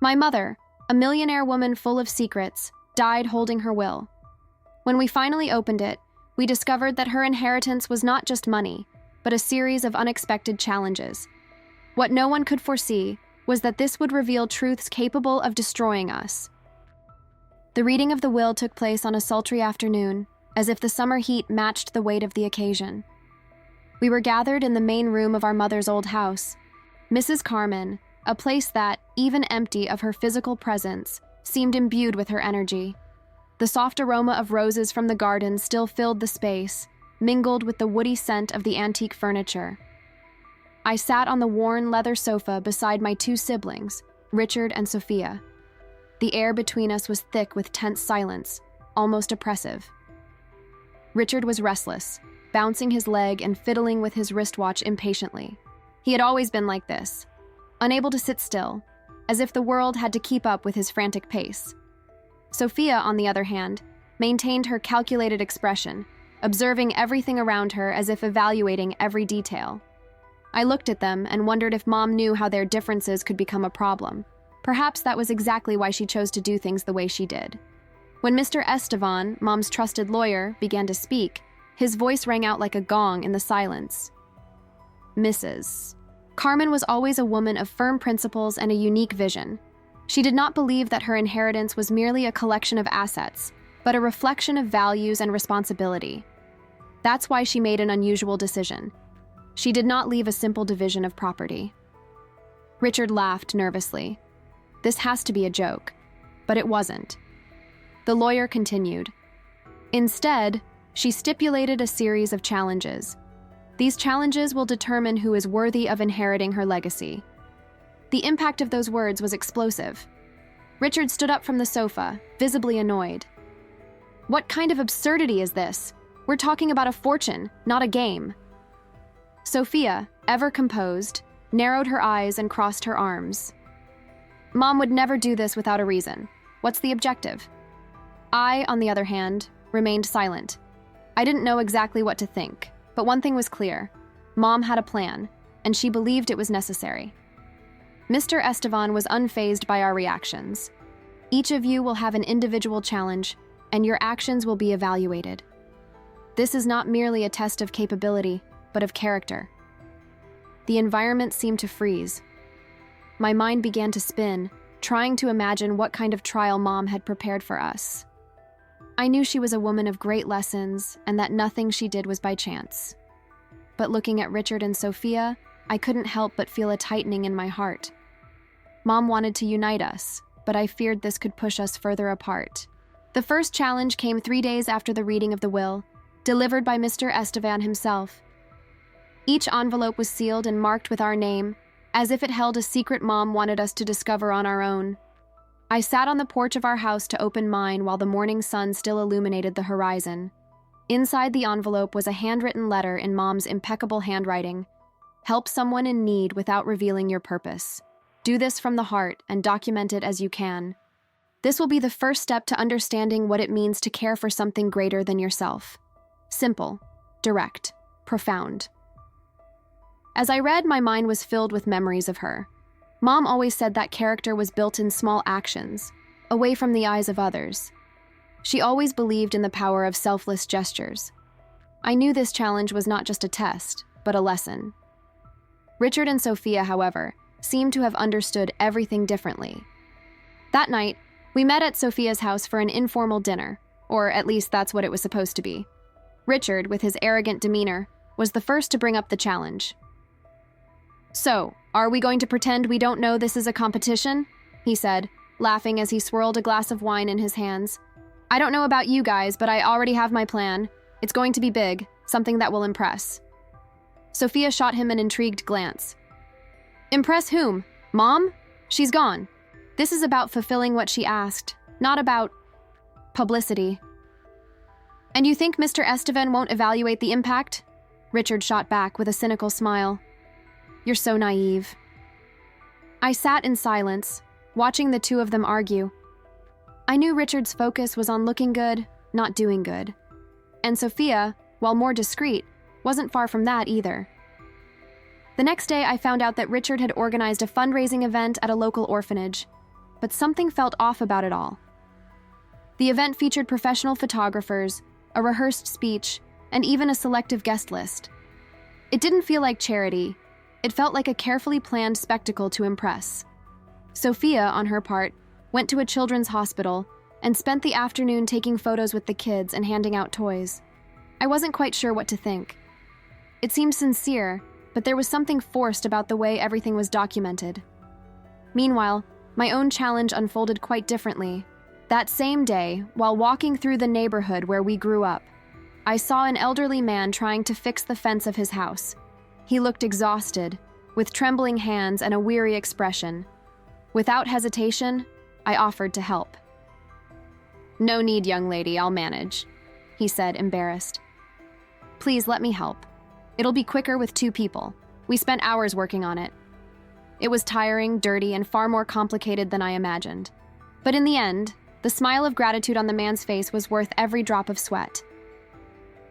My mother, a millionaire woman full of secrets, died holding her will. When we finally opened it, we discovered that her inheritance was not just money, but a series of unexpected challenges. What no one could foresee was that this would reveal truths capable of destroying us. The reading of the will took place on a sultry afternoon, as if the summer heat matched the weight of the occasion. We were gathered in the main room of our mother's old house. Mrs. Carmen, a place that, even empty of her physical presence, seemed imbued with her energy. The soft aroma of roses from the garden still filled the space, mingled with the woody scent of the antique furniture. I sat on the worn leather sofa beside my two siblings, Richard and Sophia. The air between us was thick with tense silence, almost oppressive. Richard was restless, bouncing his leg and fiddling with his wristwatch impatiently. He had always been like this, unable to sit still, as if the world had to keep up with his frantic pace. Sophia, on the other hand, maintained her calculated expression, observing everything around her as if evaluating every detail. I looked at them and wondered if Mom knew how their differences could become a problem. Perhaps that was exactly why she chose to do things the way she did. When Mr. Estevan, Mom's trusted lawyer, began to speak, his voice rang out like a gong in the silence. Mrs. Carmen was always a woman of firm principles and a unique vision. She did not believe that her inheritance was merely a collection of assets, but a reflection of values and responsibility. That's why she made an unusual decision. She did not leave a simple division of property. Richard laughed nervously. This has to be a joke, but it wasn't. The lawyer continued. Instead, she stipulated a series of challenges. These challenges will determine who is worthy of inheriting her legacy. The impact of those words was explosive. Richard stood up from the sofa, visibly annoyed. What kind of absurdity is this? We're talking about a fortune, not a game. Sophia, ever composed, narrowed her eyes and crossed her arms. Mom would never do this without a reason. What's the objective? I, on the other hand, remained silent. I didn't know exactly what to think, but one thing was clear. Mom had a plan, and she believed it was necessary. Mr. Estevan was unfazed by our reactions. Each of you will have an individual challenge, and your actions will be evaluated. This is not merely a test of capability, but of character. The environment seemed to freeze. My mind began to spin, trying to imagine what kind of trial Mom had prepared for us. I knew she was a woman of great lessons and that nothing she did was by chance. But looking at Richard and Sophia, I couldn't help but feel a tightening in my heart. Mom wanted to unite us, but I feared this could push us further apart. The first challenge came 3 days after the reading of the will, delivered by Mr. Estevan himself. Each envelope was sealed and marked with our name, as if it held a secret Mom wanted us to discover on our own. I sat on the porch of our house to open mine while the morning sun still illuminated the horizon. Inside the envelope was a handwritten letter in Mom's impeccable handwriting. Help someone in need without revealing your purpose. Do this from the heart and document it as you can. This will be the first step to understanding what it means to care for something greater than yourself. Simple, direct, profound. As I read, my mind was filled with memories of her. Mom always said that character was built in small actions, away from the eyes of others. She always believed in the power of selfless gestures. I knew this challenge was not just a test, but a lesson. Richard and Sophia, however, seemed to have understood everything differently. That night, we met at Sophia's house for an informal dinner, or at least that's what it was supposed to be. Richard, with his arrogant demeanor, was the first to bring up the challenge. So, are we going to pretend we don't know this is a competition? He said, laughing as he swirled a glass of wine in his hands. I don't know about you guys, but I already have my plan. It's going to be big, something that will impress. Sophia shot him an intrigued glance. Impress whom? Mom? She's gone. This is about fulfilling what she asked, not about publicity. And you think Mr. Estevan won't evaluate the impact? Richard shot back with a cynical smile. You're so naive. I sat in silence, watching the two of them argue. I knew Richard's focus was on looking good, not doing good. And Sophia, while more discreet, wasn't far from that either. The next day, I found out that Richard had organized a fundraising event at a local orphanage. but something felt off about it all. The event featured professional photographers, a rehearsed speech, and even a selective guest list. It didn't feel like charity. It felt like a carefully planned spectacle to impress. Sophia, on her part, went to a children's hospital and spent the afternoon taking photos with the kids and handing out toys. I wasn't quite sure what to think. It seemed sincere, but there was something forced about the way everything was documented. Meanwhile, my own challenge unfolded quite differently. That same day, while walking through the neighborhood where we grew up, I saw an elderly man trying to fix the fence of his house. He looked exhausted, with trembling hands and a weary expression. Without hesitation, I offered to help. "No need, young lady, I'll manage," he said, embarrassed. "Please let me help. It'll be quicker with 2 people. We spent hours working on it." It was tiring, dirty, and far more complicated than I imagined. But in the end, the smile of gratitude on the man's face was worth every drop of sweat.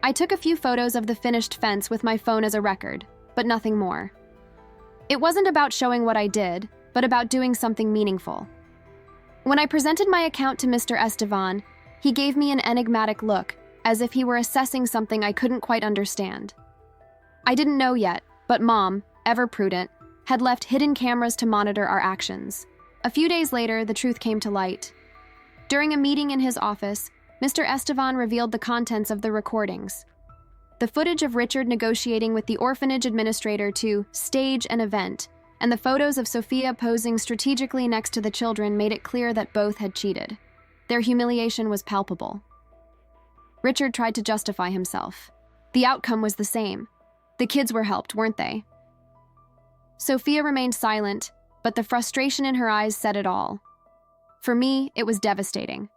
I took a few photos of the finished fence with my phone as a record, but nothing more. It wasn't about showing what I did, but about doing something meaningful. When I presented my account to Mr. Estevan, he gave me an enigmatic look, as if he were assessing something I couldn't quite understand. I didn't know yet, but Mom, ever prudent, had left hidden cameras to monitor our actions. A few days later, the truth came to light. During a meeting in his office, Mr. Estevan revealed the contents of the recordings. The footage of Richard negotiating with the orphanage administrator to stage an event, and the photos of Sophia posing strategically next to the children made it clear that both had cheated. Their humiliation was palpable. Richard tried to justify himself. The outcome was the same. The kids were helped, weren't they? Sophia remained silent, but the frustration in her eyes said it all. For me, it was devastating.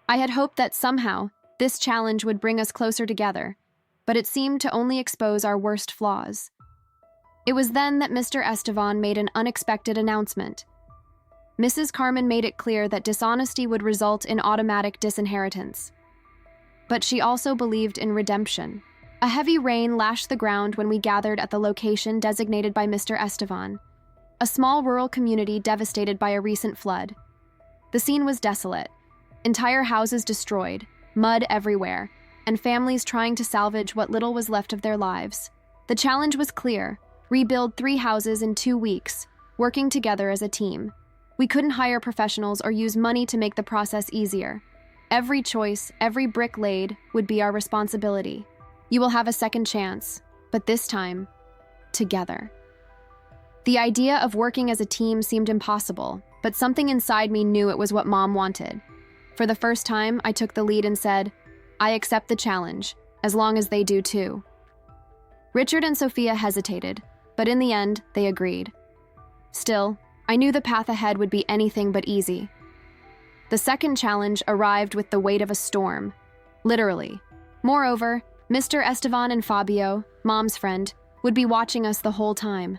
I had hoped that somehow this challenge would bring us closer together, but it seemed to only expose our worst flaws. It was then that Mr. Estevan made an unexpected announcement. Mrs. Carmen made it clear that dishonesty would result in automatic disinheritance. But she also believed in redemption. A heavy rain lashed the ground when we gathered at the location designated by Mr. Estevan, a small rural community devastated by a recent flood. The scene was desolate. Entire houses destroyed, mud everywhere, and families trying to salvage what little was left of their lives. The challenge was clear: rebuild 3 houses in 2 weeks, working together as a team. We couldn't hire professionals or use money to make the process easier. Every choice, every brick laid, would be our responsibility. You will have a second chance, but this time, together. The idea of working as a team seemed impossible, but something inside me knew it was what Mom wanted. For the first time, I took the lead and said, "I accept the challenge, as long as they do too." Richard and Sophia hesitated, but in the end, they agreed. Still, I knew the path ahead would be anything but easy. The second challenge arrived with the weight of a storm, literally. Moreover, Mr. Estevan and Fabio, Mom's friend, would be watching us the whole time.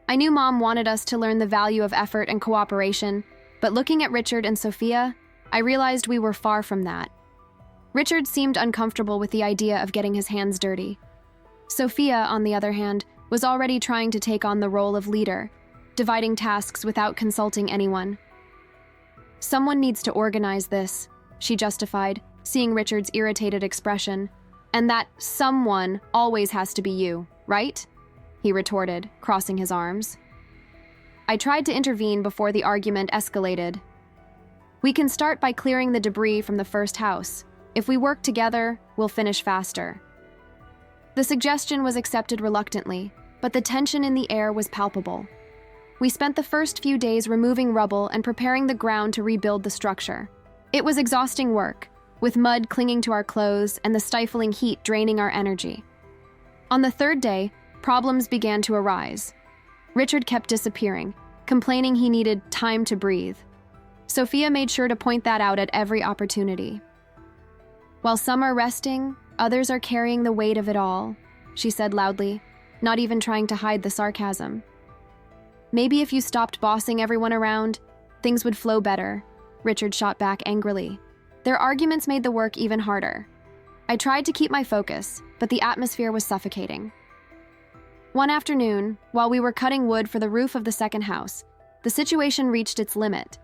I knew Mom wanted us to learn the value of effort and cooperation, but looking at Richard and Sophia, I realized we were far from that. Richard seemed uncomfortable with the idea of getting his hands dirty. Sophia, on the other hand, was already trying to take on the role of leader, dividing tasks without consulting anyone. "Someone needs to organize this," she justified, seeing Richard's irritated expression. "And that someone always has to be you, right?" he retorted, crossing his arms. I tried to intervene before the argument escalated. "We can start by clearing the debris from the first house. If we work together, we'll finish faster." The suggestion was accepted reluctantly, but the tension in the air was palpable. We spent the first few days removing rubble and preparing the ground to rebuild the structure. It was exhausting work, with mud clinging to our clothes and the stifling heat draining our energy. On the third day, problems began to arise. Richard kept disappearing, complaining he needed time to breathe. Sophia made sure to point that out at every opportunity. "While some are resting, others are carrying the weight of it all," she said loudly, not even trying to hide the sarcasm. "Maybe if you stopped bossing everyone around, things would flow better," Richard shot back angrily. Their arguments made the work even harder. I tried to keep my focus, but the atmosphere was suffocating. One afternoon, while we were cutting wood for the roof of the second house, the situation reached its limit.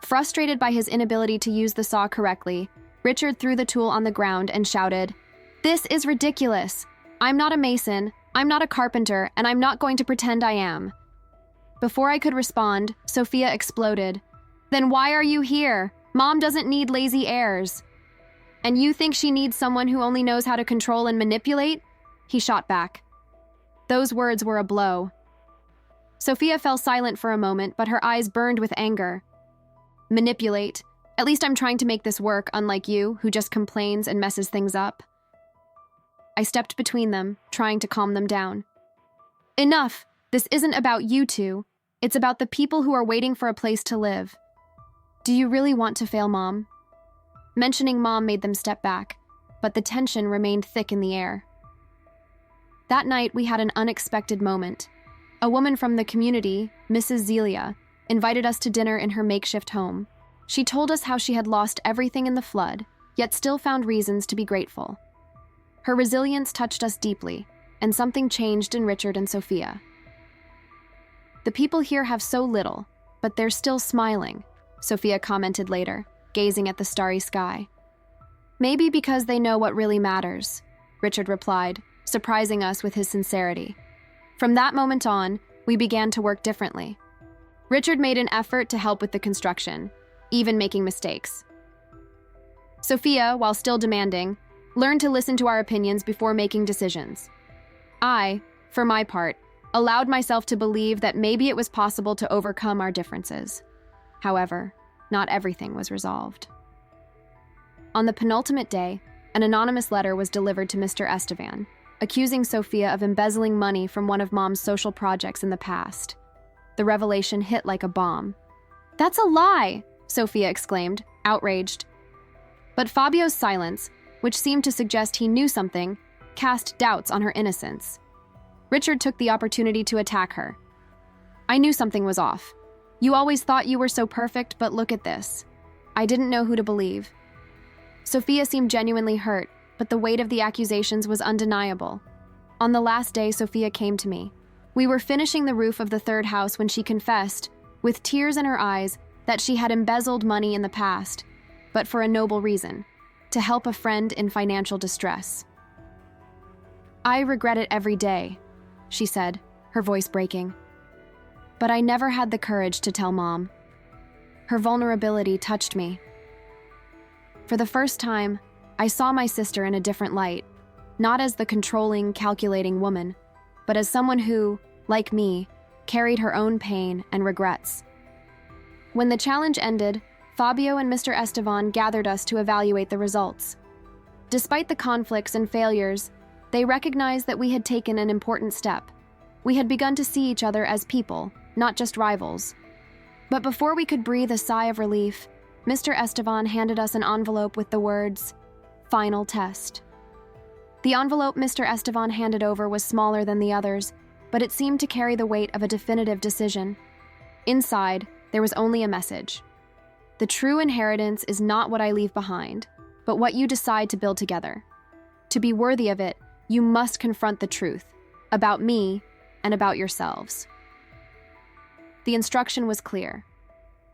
Frustrated by his inability to use the saw correctly, Richard threw the tool on the ground and shouted, "This is ridiculous! I'm not a mason, I'm not a carpenter, and I'm not going to pretend I am." Before I could respond, Sophia exploded. "Then why are you here? Mom doesn't need lazy heirs." "And you think she needs someone who only knows how to control and manipulate?" He shot back. Those words were a blow. Sophia fell silent for a moment, but her eyes burned with anger. "Manipulate? At least I'm trying to make this work, unlike you, who just complains and messes things up." I stepped between them, trying to calm them down. "Enough! This isn't about you two. It's about the people who are waiting for a place to live. Do you really want to fail Mom?" Mentioning Mom made them step back, but the tension remained thick in the air. That night, we had an unexpected moment. A woman from the community, Mrs. Zelia, invited us to dinner in her makeshift home. She told us how she had lost everything in the flood, yet still found reasons to be grateful. Her resilience touched us deeply, and something changed in Richard and Sophia. "The people here have so little, but they're still smiling," Sophia commented later, gazing at the starry sky. "Maybe because they know what really matters," Richard replied, surprising us with his sincerity. From that moment on, we began to work differently. Richard made an effort to help with the construction, even making mistakes. Sophia, while still demanding, learned to listen to our opinions before making decisions. I, for my part, allowed myself to believe that maybe it was possible to overcome our differences. However, not everything was resolved. On the penultimate day, an anonymous letter was delivered to Mr. Estevan, accusing Sophia of embezzling money from one of Mom's social projects in the past. The revelation hit like a bomb. "That's a lie!" Sophia exclaimed, outraged. But Fabio's silence, which seemed to suggest he knew something, cast doubts on her innocence. Richard took the opportunity to attack her. "I knew something was off. You always thought you were so perfect, but look at this. I didn't know who to believe." Sophia seemed genuinely hurt, but the weight of the accusations was undeniable. On the last day, Sophia came to me. We were finishing the roof of the third house when she confessed, with tears in her eyes, that she had embezzled money in the past, but for a noble reason: to help a friend in financial distress. "I regret it every day," she said, her voice breaking. "But I never had the courage to tell Mom." Her vulnerability touched me. For the first time, I saw my sister in a different light, not as the controlling, calculating woman, but as someone who, like me, carried her own pain and regrets. When the challenge ended, Fabio and Mr. Estevan gathered us to evaluate the results. Despite the conflicts and failures, they recognized that we had taken an important step. We had begun to see each other as people, not just rivals. But before we could breathe a sigh of relief, Mr. Estevan handed us an envelope with the words, "Final test." The envelope Mr. Estevan handed over was smaller than the others, but it seemed to carry the weight of a definitive decision. Inside, there was only a message. "The true inheritance is not what I leave behind, but what you decide to build together. To be worthy of it, you must confront the truth about me and about yourselves." The instruction was clear.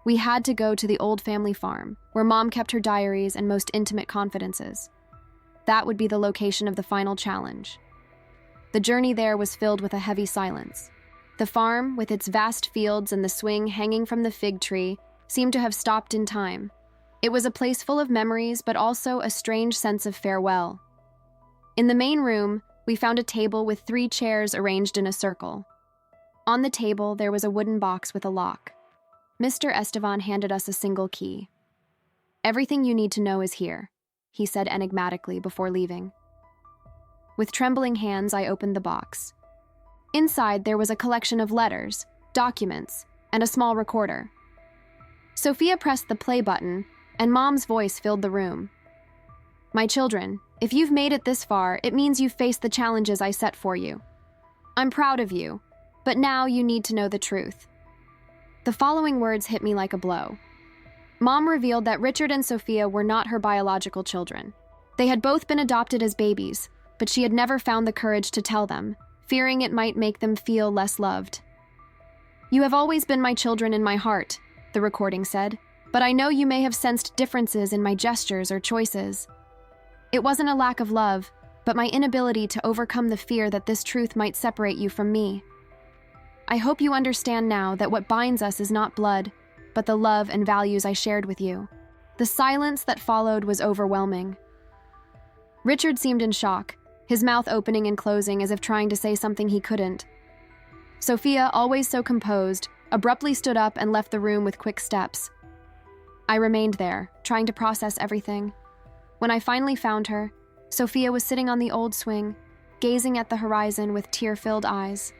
We had to go to the old family farm, where Mom kept her diaries and most intimate confidences. That would be the location of the final challenge. The journey there was filled with a heavy silence. The farm, with its vast fields and the swing hanging from the fig tree, seemed to have stopped in time. It was a place full of memories, but also a strange sense of farewell. In the main room, we found a table with 3 chairs arranged in a circle. On the table, there was a wooden box with a lock. Mr. Estevan handed us a single key. "Everything you need to know is here," he said enigmatically before leaving. With trembling hands, I opened the box. Inside, there was a collection of letters, documents, and a small recorder. Sophia pressed the play button, and Mom's voice filled the room. "My children, if you've made it this far, it means you've faced the challenges I set for you. I'm proud of you, but now you need to know the truth." The following words hit me like a blow. Mom revealed that Richard and Sophia were not her biological children. They had both been adopted as babies, but she had never found the courage to tell them, fearing it might make them feel less loved. "You have always been my children in my heart," the recording said, but I know you may have sensed differences in my gestures or choices. It wasn't a lack of love, but my inability to overcome the fear that this truth might separate you from me. I hope you understand now that what binds us is not blood, but the love and values I shared with you. The silence that followed was overwhelming. Richard seemed in shock, his mouth opening and closing as if trying to say something he couldn't. Sophia, always so composed, abruptly stood up and left the room with quick steps. I remained there, trying to process everything. When I finally found her, Sophia was sitting on the old swing, gazing at the horizon with tear-filled eyes.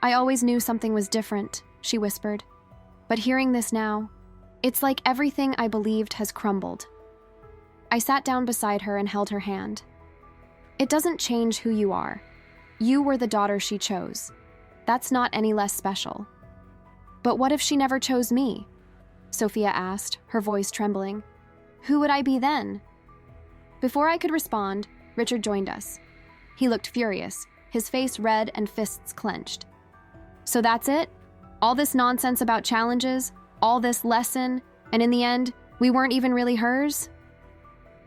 I always knew something was different, she whispered. But hearing this now, it's like everything I believed has crumbled. I sat down beside her and held her hand. It doesn't change who you are. You were the daughter she chose. That's not any less special. But what if she never chose me? Sophia asked, her voice trembling. Who would I be then? Before I could respond, Richard joined us. He looked furious, his face red and fists clenched. So that's it? All this nonsense about challenges, all this lesson, and in the end, we weren't even really hers?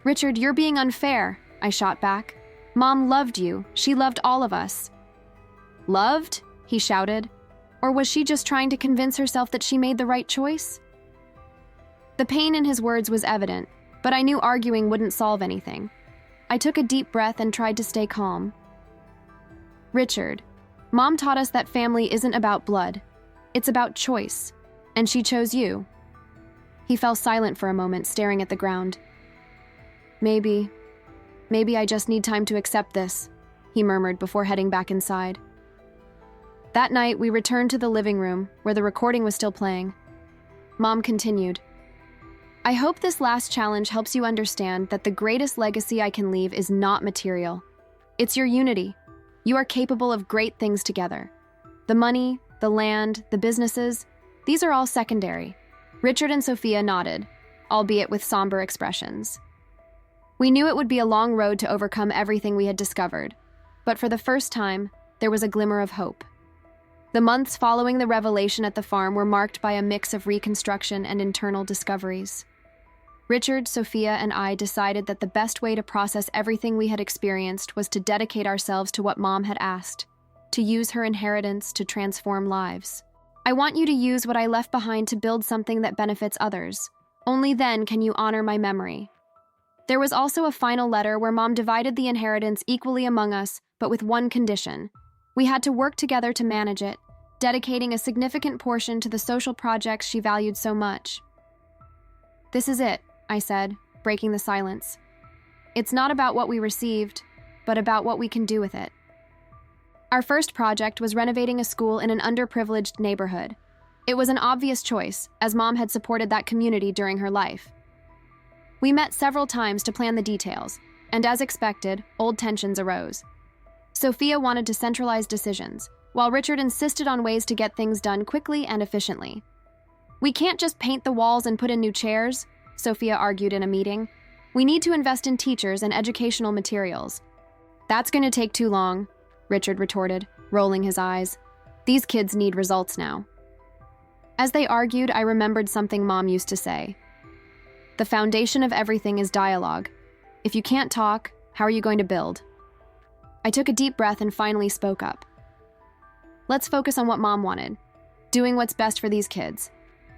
Richard, you're being unfair, I shot back. Mom loved you. She loved all of us. Loved? He shouted. Or was she just trying to convince herself that she made the right choice? The pain in his words was evident, but I knew arguing wouldn't solve anything. I took a deep breath and tried to stay calm. Richard, Mom taught us that family isn't about blood. It's about choice, and she chose you. He fell silent for a moment, staring at the ground. Maybe I just need time to accept this, he murmured before heading back inside. That night, we returned to the living room, where the recording was still playing. Mom continued. I hope this last challenge helps you understand that the greatest legacy I can leave is not material. It's your unity. You are capable of great things together. The money, the land, the businesses, these are all secondary. Richard and Sophia nodded, albeit with somber expressions. We knew it would be a long road to overcome everything we had discovered, but for the first time, there was a glimmer of hope. The months following the revelation at the farm were marked by a mix of reconstruction and internal discoveries. Richard, Sophia, and I decided that the best way to process everything we had experienced was to dedicate ourselves to what Mom had asked, to use her inheritance to transform lives. I want you to use what I left behind to build something that benefits others. Only then can you honor my memory. There was also a final letter where Mom divided the inheritance equally among us, but with one condition. We had to work together to manage it, dedicating a significant portion to the social projects she valued so much. This is it, I said, breaking the silence. It's not about what we received, but about what we can do with it. Our first project was renovating a school in an underprivileged neighborhood. It was an obvious choice, as Mom had supported that community during her life. We met several times to plan the details, and as expected, old tensions arose. Sophia wanted to centralize decisions, while Richard insisted on ways to get things done quickly and efficiently. We can't just paint the walls and put in new chairs, Sophia argued in a meeting. We need to invest in teachers and educational materials. That's going to take too long, Richard retorted, rolling his eyes. These kids need results now. As they argued, I remembered something Mom used to say. The foundation of everything is dialogue. If you can't talk, how are you going to build? I took a deep breath and finally spoke up. Let's focus on what Mom wanted, doing what's best for these kids.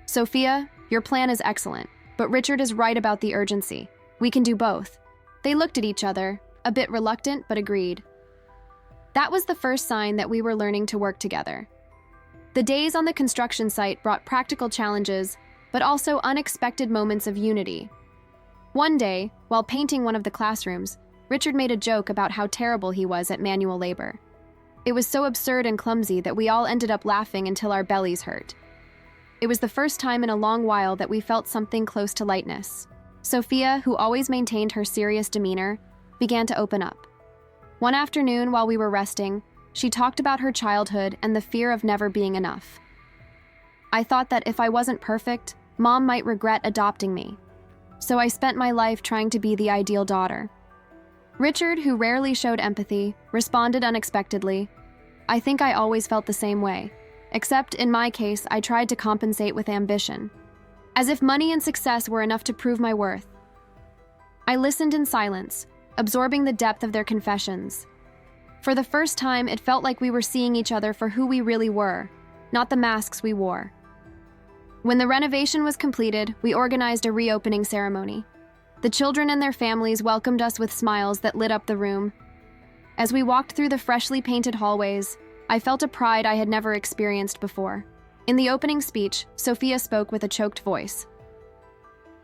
Sophia, your plan is excellent, but Richard is right about the urgency. We can do both. They looked at each other, a bit reluctant but agreed. That was the first sign that we were learning to work together. The days on the construction site brought practical challenges, but also unexpected moments of unity. One day, while painting one of the classrooms, Richard made a joke about how terrible he was at manual labor. It was so absurd and clumsy that we all ended up laughing until our bellies hurt. It was the first time in a long while that we felt something close to lightness. Sophia, who always maintained her serious demeanor, began to open up. One afternoon, while we were resting, she talked about her childhood and the fear of never being enough. I thought that if I wasn't perfect, Mom might regret adopting me. So I spent my life trying to be the ideal daughter. Richard, who rarely showed empathy, responded unexpectedly. I think I always felt the same way, except in my case, I tried to compensate with ambition. as if money and success were enough to prove my worth. I listened in silence, absorbing the depth of their confessions. For the first time, it felt like we were seeing each other for who we really were, not the masks we wore. When the renovation was completed, we organized a reopening ceremony. The children and their families welcomed us with smiles that lit up the room. As we walked through the freshly painted hallways, I felt a pride I had never experienced before. In the opening speech, Sophia spoke with a choked voice.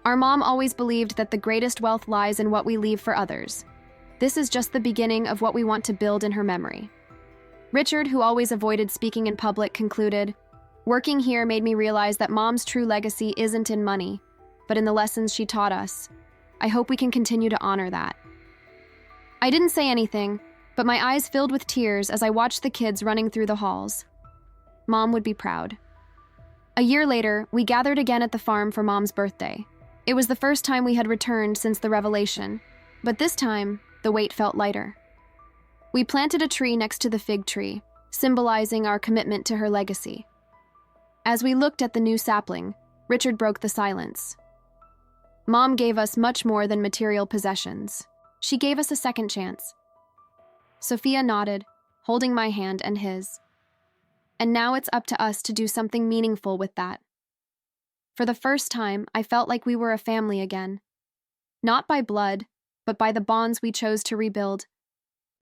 Our mom always believed that the greatest wealth lies in what we leave for others. This is just the beginning of what we want to build in her memory. Richard, who always avoided speaking in public, concluded, "Working here made me realize that Mom's true legacy isn't in money, but in the lessons she taught us. I hope we can continue to honor that." I didn't say anything, but my eyes filled with tears as I watched the kids running through the halls. Mom would be proud. A year later, we gathered again at the farm for Mom's birthday. It was the first time we had returned since the revelation, but this time, the weight felt lighter. We planted a tree next to the fig tree, symbolizing our commitment to her legacy. As we looked at the new sapling, Richard broke the silence. Mom gave us much more than material possessions. She gave us a second chance. Sophia nodded, holding my hand and his. And now it's up to us to do something meaningful with that. For the first time, I felt like we were a family again. Not by blood, but by the bonds we chose to rebuild.